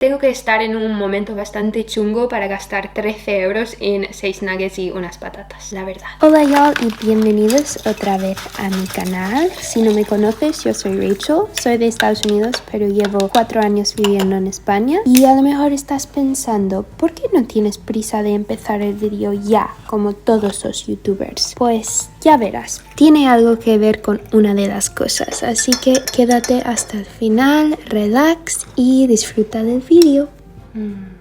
Tengo que estar en un momento bastante chungo para gastar 13 euros en 6 nuggets y unas patatas, la verdad. Hola y'all y bienvenidos otra vez a mi canal. Si no me conoces, yo soy Rachel, soy de Estados Unidos, pero llevo 4 años viviendo en España. Y a lo mejor estás pensando, ¿por qué no tienes prisa de empezar el vídeo ya, como todos los youtubers? Pues ya verás, tiene algo que ver con una de las cosas, así que quédate hasta el final, relax y disfruta del vídeo.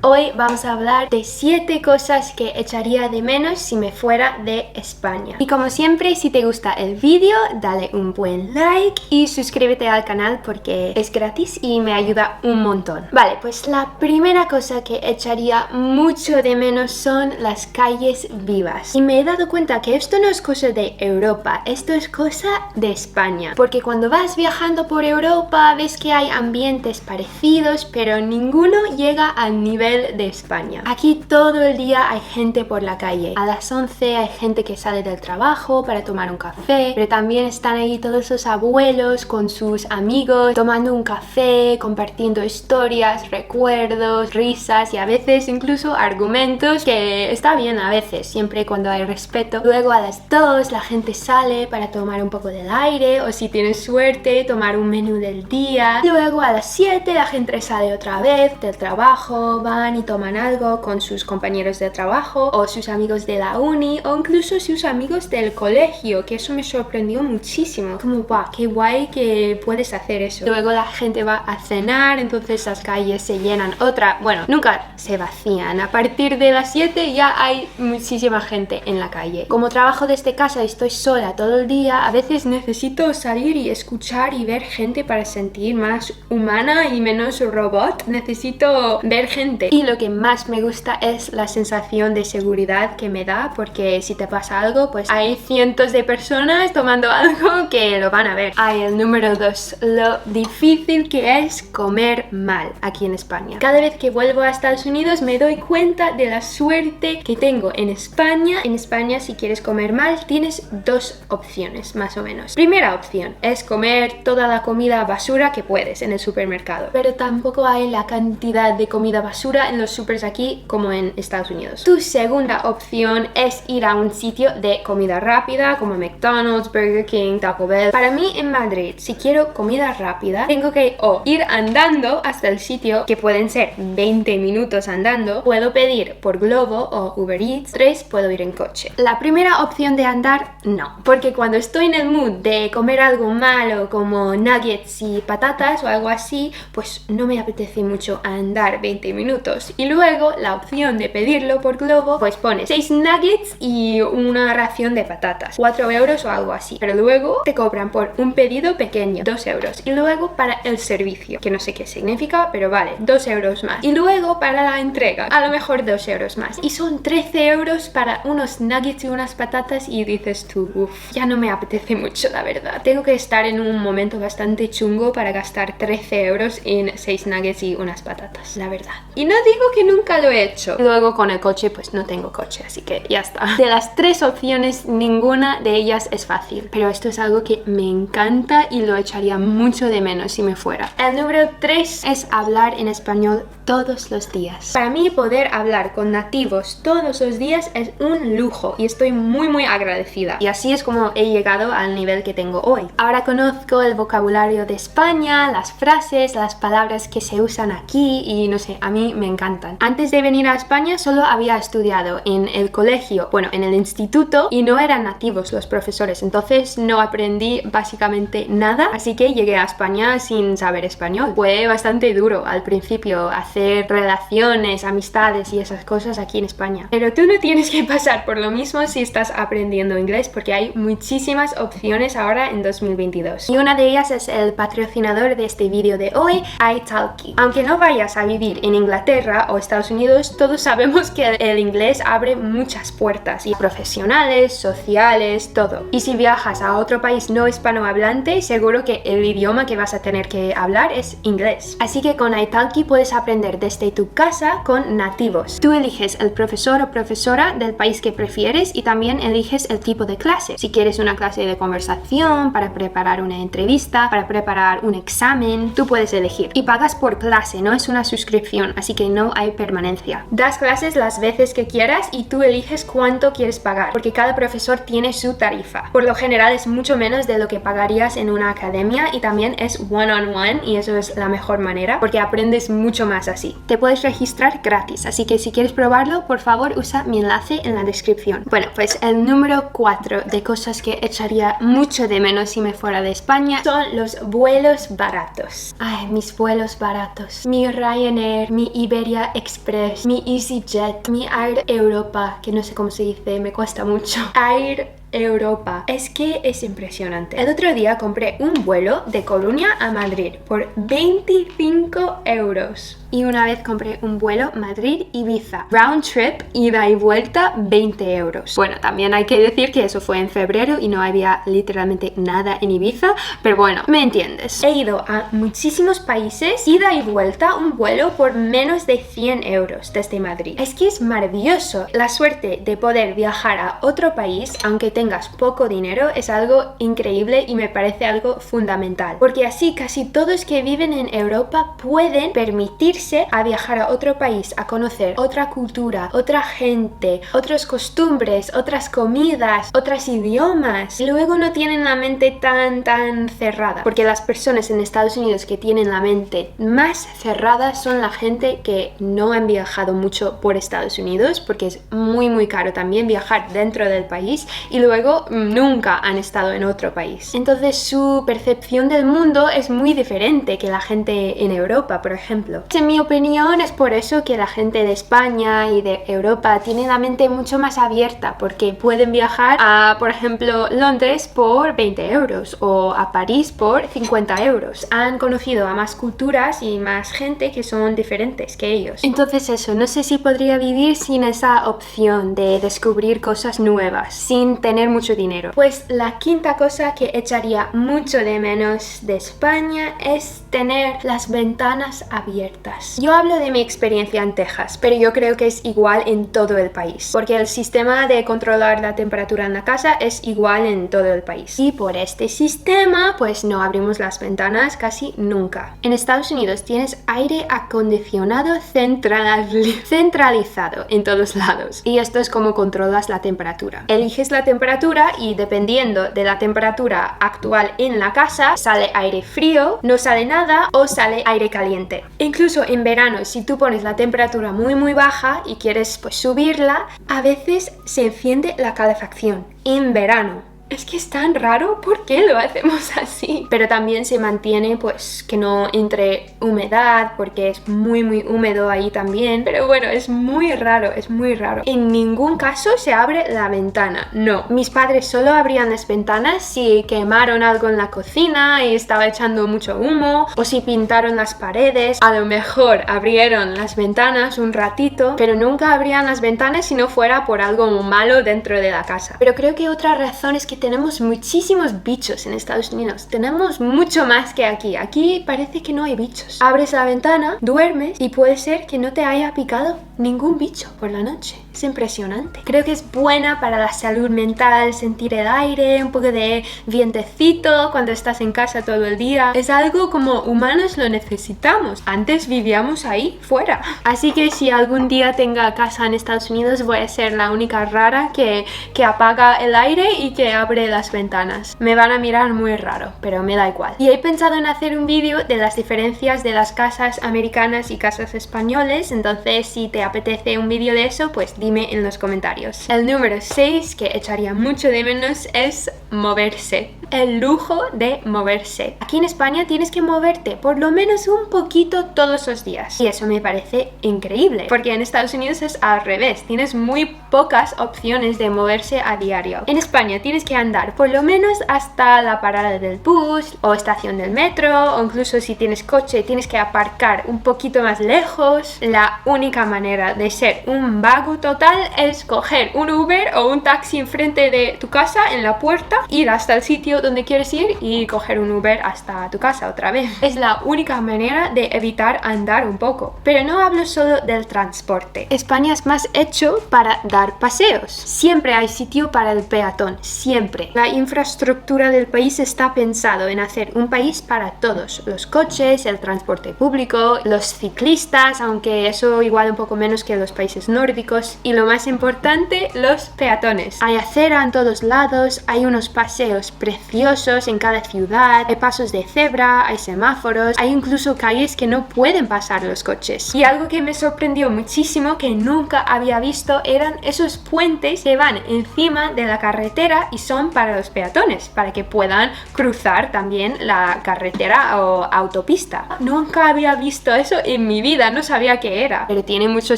Hoy vamos a hablar de 7 cosas que echaría de menos si me fuera de España. Y como siempre, si te gusta el vídeo, dale un buen like y suscríbete al canal porque es gratis y me ayuda un montón. Vale, pues la primera cosa que echaría mucho de menos son las calles vivas. Y me he dado cuenta que esto no es cosa de Europa, esto es cosa de España. Porque cuando vas viajando por Europa ves que hay ambientes parecidos, pero ninguno llega al nivel de España. Aquí todo el día hay gente por la calle. A las 11 hay gente que sale del trabajo para tomar un café, pero también están ahí todos los abuelos con sus amigos tomando un café, compartiendo historias, recuerdos, risas y a veces incluso argumentos, que está bien a veces, siempre cuando hay respeto. Luego a las 2 la gente sale para tomar un poco del aire o si tienes suerte tomar un menú del día. Luego a las 7 la gente sale otra vez del trabajo, van y toman algo con sus compañeros de trabajo o sus amigos de la uni o incluso sus amigos del colegio, que eso me sorprendió muchísimo. Como, wow, qué guay que puedes hacer eso. Luego la gente va a cenar, entonces las calles se llenan. Bueno, nunca se vacían. A partir de las 7 ya hay muchísima gente en la calle. Como trabajo desde casa y estoy sola todo el día, a veces necesito salir y escuchar y ver gente para sentir más humana y menos robot. Necesito ver gente. Y lo que más me gusta es la sensación de seguridad que me da, porque si te pasa algo, pues hay cientos de personas tomando algo que lo van a ver. El número 2, lo difícil que es comer mal aquí en España. Cada vez que vuelvo a Estados Unidos me doy cuenta de la suerte que tengo en España. En España, si quieres comer mal, tienes 2 opciones, más o menos. Primera opción es comer toda la comida basura que puedes en el supermercado, pero tampoco hay la cantidad de comida basura en los supers aquí como en Estados Unidos. Tu segunda opción es ir a un sitio de comida rápida como McDonald's, Burger King, Taco Bell. Para mí en Madrid, si quiero comida rápida, tengo que o ir andando hasta el sitio, que pueden ser 20 minutos andando, puedo pedir por Glovo o Uber Eats. 3, puedo ir en coche. La primera opción de andar, no, porque cuando estoy en el mood de comer algo malo como nuggets y patatas o algo así, pues no me apetece mucho andar 20 minutos. Y luego la opción de pedirlo por Glovo, pues pones 6 nuggets y una ración de patatas, 4 euros o algo así, pero luego te cobran por un pedido pequeño 2 euros y luego para el servicio, que no sé qué significa, pero vale, 2 euros más, y luego para la entrega a lo mejor 2 euros más, y son 13 euros para unos nuggets y unas patatas. Y dices tú, uff, ya no me apetece mucho, la verdad. Tengo que estar en un momento bastante chungo para gastar 13 euros en 6 nuggets y unas patatas, la verdad. Y no digo que nunca lo he hecho. Luego con el coche, pues no tengo coche, así que ya está. De las 3 opciones, ninguna de ellas es fácil, pero esto es algo que me encanta y lo echaría mucho de menos si me fuera. El número 3 es hablar en español todos los días. Para mí poder hablar con nativos todos los días es un lujo y estoy muy agradecida. Y así es como he llegado al nivel que tengo hoy. Ahora conozco el vocabulario de España, las frases, las palabras que se usan aquí y no sé, a mí me encantan. Antes de venir a España solo había estudiado en el colegio, bueno, en el instituto, y no eran nativos los profesores, entonces no aprendí básicamente nada, así que llegué a España sin saber español. Fue bastante duro al principio hacer relaciones, amistades y esas cosas aquí en España. Pero tú no tienes que pasar por lo mismo si estás aprendiendo inglés, porque hay muchísimas opciones ahora en 2022. Y una de ellas es el patrocinador de este vídeo de hoy, italki. Aunque no vayas a vivir en Inglaterra o Estados Unidos, todos sabemos que el inglés abre muchas puertas, y profesionales, sociales, todo. Y si viajas a otro país no hispanohablante, seguro que el idioma que vas a tener que hablar es inglés. Así que con italki puedes aprender desde tu casa con nativos. Tú eliges el profesor o profesora del país que prefieres y también eliges el tipo de clase. Si quieres una clase de conversación, para preparar una entrevista, para preparar un examen, tú puedes elegir. Y pagas por clase, no es una suscripción suscripción, así que no hay permanencia. Das clases las veces que quieras y tú eliges cuánto quieres pagar, porque cada profesor tiene su tarifa. Por lo general es mucho menos de lo que pagarías en una academia y también es one-on-one y eso es la mejor manera porque aprendes mucho más así. Te puedes registrar gratis, así que si quieres probarlo, por favor usa mi enlace en la descripción. Bueno, pues el número 4 de cosas que echaría mucho de menos si me fuera de España son los vuelos baratos. Ay, mis vuelos baratos. Mi Ryanair, mi Iberia Express, mi EasyJet, mi Air Europa, que no sé cómo se dice, me cuesta mucho. Air Europa. Es que es impresionante. El otro día compré un vuelo de Coruña a Madrid por 25 euros. Y una vez compré un vuelo Madrid-Ibiza. Round trip, ida y vuelta, 20 euros. Bueno, también hay que decir que eso fue en febrero y no había literalmente nada en Ibiza. Pero bueno, me entiendes. He ido a muchísimos países, ida y vuelta, un vuelo por menos de 100 euros desde Madrid. Es que es maravilloso. La suerte de poder viajar a otro país, aunque tengas poco dinero, es algo increíble y me parece algo fundamental. Porque así casi todos que viven en Europa pueden permitirse a viajar a otro país, a conocer otra cultura, otra gente, otras costumbres, otras comidas, otros idiomas. Y luego no tienen la mente tan cerrada, porque las personas en Estados Unidos que tienen la mente más cerrada son la gente que no han viajado mucho por Estados Unidos, porque es muy caro también viajar dentro del país y luego nunca han estado en otro país. Entonces su percepción del mundo es muy diferente que la gente en Europa, por ejemplo. En mi opinión es por eso que la gente de España y de Europa tiene la mente mucho más abierta, porque pueden viajar a, por ejemplo, Londres por 20 euros o a París por 50 euros. Han conocido a más culturas y más gente que son diferentes que ellos. Entonces eso, no sé si podría vivir sin esa opción de descubrir cosas nuevas, sin tener mucho dinero. Pues la quinta cosa que echaría mucho de menos de España es tener las ventanas abiertas. Yo hablo de mi experiencia en Texas, pero yo creo que es igual en todo el país, porque el sistema de controlar la temperatura en la casa es igual en todo el país. Y por este sistema, pues no abrimos las ventanas casi nunca. En Estados Unidos tienes aire acondicionado centralizado en todos lados. Y esto es como controlas la temperatura. Eliges la temperatura y dependiendo de la temperatura actual en la casa, sale aire frío, no sale nada o sale aire caliente. Incluso en verano, si tú pones la temperatura muy baja y quieres pues subirla, a veces se enciende la calefacción en verano. Es que es tan raro, ¿por qué lo hacemos así? Pero también se mantiene pues que no entre humedad, porque es muy húmedo ahí también. Pero bueno, es muy raro, es muy raro. En ningún caso se abre la ventana, no. Mis padres solo abrían las ventanas si quemaron algo en la cocina y estaba echando mucho humo, o si pintaron las paredes. A lo mejor abrieron las ventanas un ratito, pero nunca abrían las ventanas si no fuera por algo malo dentro de la casa. Pero creo que otra razón es que tenemos muchísimos bichos en Estados Unidos. Tenemos mucho más que aquí. Aquí parece que no hay bichos. Abres la ventana, duermes y puede ser que no te haya picado ningún bicho por la noche. Es impresionante. Creo que es buena para la salud mental sentir el aire, un poco de vientecito cuando estás en casa todo el día. Es algo como humanos lo necesitamos. Antes vivíamos ahí, fuera. Así que si algún día tenga casa en Estados Unidos, voy a ser la única rara que apaga el aire y que abre las ventanas. Me van a mirar muy raro, pero me da igual. Y he pensado en hacer un vídeo de las diferencias de las casas americanas y casas españoles, entonces si te apetece un vídeo de eso, pues dime en los comentarios. El número 6 que echaría mucho de menos es moverse. El lujo de moverse. Aquí en España tienes que moverte por lo menos un poquito todos los días. Y eso me parece increíble, porque en Estados Unidos es al revés. Tienes muy pocas opciones de moverse a diario. En España tienes que andar por lo menos hasta la parada del bus o estación del metro, o incluso si tienes coche tienes que aparcar un poquito más lejos. La única manera de ser un vago total es coger un Uber o un taxi enfrente de tu casa en la puerta ir hasta el sitio donde quieres ir y coger un Uber hasta tu casa otra vez. Es la única manera de evitar andar un poco. Pero no hablo solo del transporte. España es más hecho para dar paseos. Siempre hay sitio para el peatón, siempre. La infraestructura del país está pensado en hacer un país para todos. Los coches, el transporte público, los ciclistas, aunque eso igual un poco menos que los países nórdicos. Y lo más importante, los peatones. Hay acera en todos lados, hay unos paseos preciosos en cada ciudad, hay pasos de cebra, hay semáforos, hay incluso calles que no pueden pasar los coches. Y algo que me sorprendió muchísimo, que nunca había visto, eran esos puentes que van encima de la carretera y son para los peatones, para que puedan cruzar también la carretera o autopista. Nunca había visto eso en mi vida, no sabía qué era, pero tiene mucho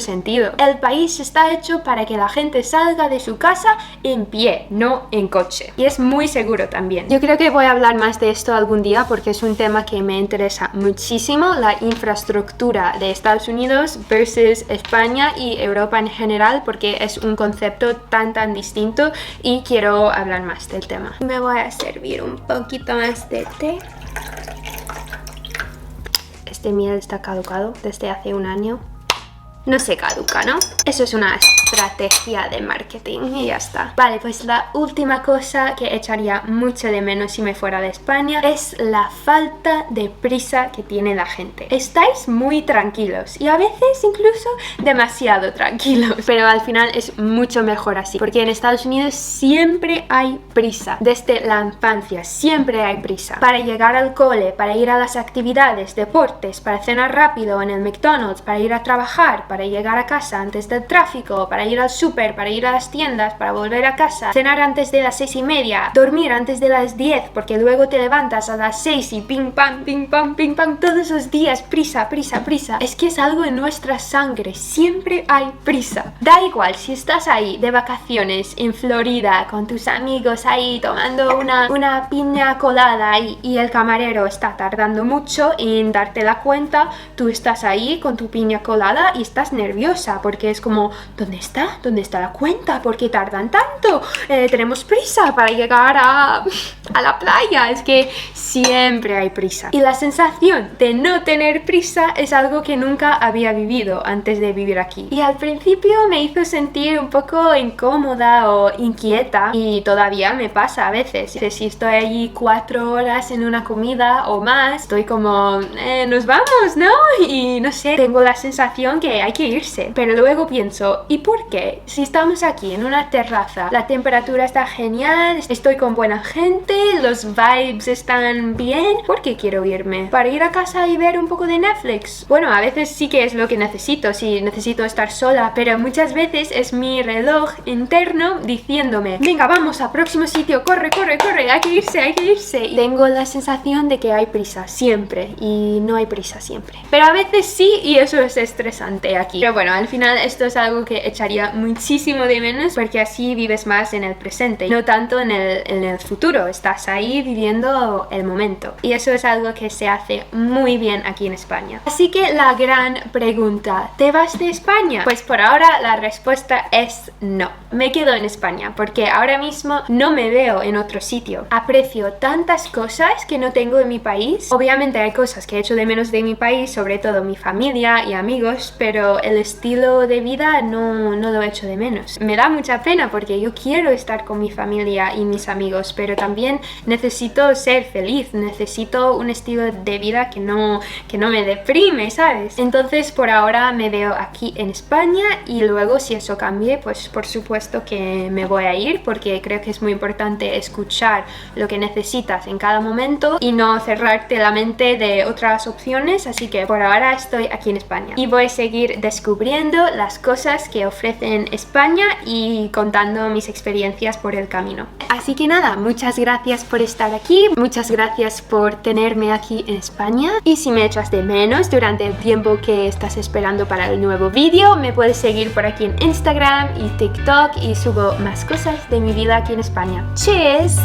sentido. El país está hecho para que la gente salga de su casa en pie, no en coche. Y es muy seguro también. Yo creo que voy a hablar más de esto algún día porque es un tema que me interesa muchísimo, la infraestructura de Estados Unidos versus España y Europa en general, porque es un concepto tan distinto y quiero hablar más del tema. Me voy a servir un poquito más de té. Este miel está caducado desde hace un año. No se caduca, ¿no? Eso es una estrategia de marketing y ya está. Vale, pues la última cosa que echaría mucho de menos si me fuera de España es la falta de prisa que tiene la gente. Estáis muy tranquilos y a veces incluso demasiado tranquilos, pero al final es mucho mejor así, porque en Estados Unidos siempre hay prisa. Desde la infancia siempre hay prisa. Para llegar al cole, para ir a las actividades, deportes, para cenar rápido en el McDonald's, para ir a trabajar, para llegar a casa antes del tráfico, para ir al súper, para ir a las tiendas, para volver a casa, cenar antes de las 6:30, dormir antes de las 10 porque luego te levantas a las 6 y ping pam, ping pam, ping pam, todos los días prisa, prisa, prisa. Es que es algo en nuestra sangre, siempre hay prisa. Da igual si estás ahí de vacaciones en Florida con tus amigos ahí tomando una piña colada y el camarero está tardando mucho en darte la cuenta, tú estás ahí con tu piña colada y estás nerviosa porque es como, ¿dónde está? ¿Dónde está la cuenta? ¿Por qué tardan tanto? Tenemos prisa para llegar a la playa. Es que siempre hay prisa. Y la sensación de no tener prisa es algo que nunca había vivido antes de vivir aquí. Y al principio me hizo sentir un poco incómoda o inquieta y todavía me pasa a veces. Si estoy allí 4 horas en una comida o más, estoy como, nos vamos, ¿no? Y no sé, tengo la sensación que hay que irse, pero luego pienso, ¿y por qué? Si estamos aquí en una terraza, la temperatura está genial, estoy con buena gente, los vibes están bien, ¿por qué quiero irme? ¿Para ir a casa y ver un poco de Netflix? Bueno, a veces sí que es lo que necesito, sí, necesito estar sola, pero muchas veces es mi reloj interno diciéndome, venga, vamos al próximo sitio, corre, corre, corre, hay que irse, hay que irse. Y tengo la sensación de que hay prisa siempre y no hay prisa siempre, pero a veces sí, y eso es estresante aquí. Pero bueno, al final esto es algo que echaría muchísimo de menos porque así vives más en el presente, no tanto en el futuro. Estás ahí viviendo el momento y eso es algo que se hace muy bien aquí en España. Así que la gran pregunta, ¿te vas de España? Pues por ahora la respuesta es no. Me quedo en España porque ahora mismo no me veo en otro sitio. Aprecio tantas cosas que no tengo en mi país. Obviamente hay cosas que echo de menos de mi país, sobre todo mi familia y amigos, pero el estilo de vida no lo echo de menos. Me da mucha pena porque yo quiero estar con mi familia y mis amigos, pero también necesito ser feliz, necesito un estilo de vida que no me deprime, ¿sabes? Entonces por ahora me veo aquí en España y luego si eso cambie, pues por supuesto que me voy a ir porque creo que es muy importante escuchar lo que necesitas en cada momento y no cerrarte la mente de otras opciones, así que por ahora estoy aquí en España y voy a seguir descubriendo las cosas que ofrecen España y contando mis experiencias por el camino. Así que nada, muchas gracias por estar aquí, muchas gracias por tenerme aquí en España y si me echas de menos durante el tiempo que estás esperando para el nuevo vídeo, me puedes seguir por aquí en Instagram y TikTok y subo más cosas de mi vida aquí en España. ¡Cheers!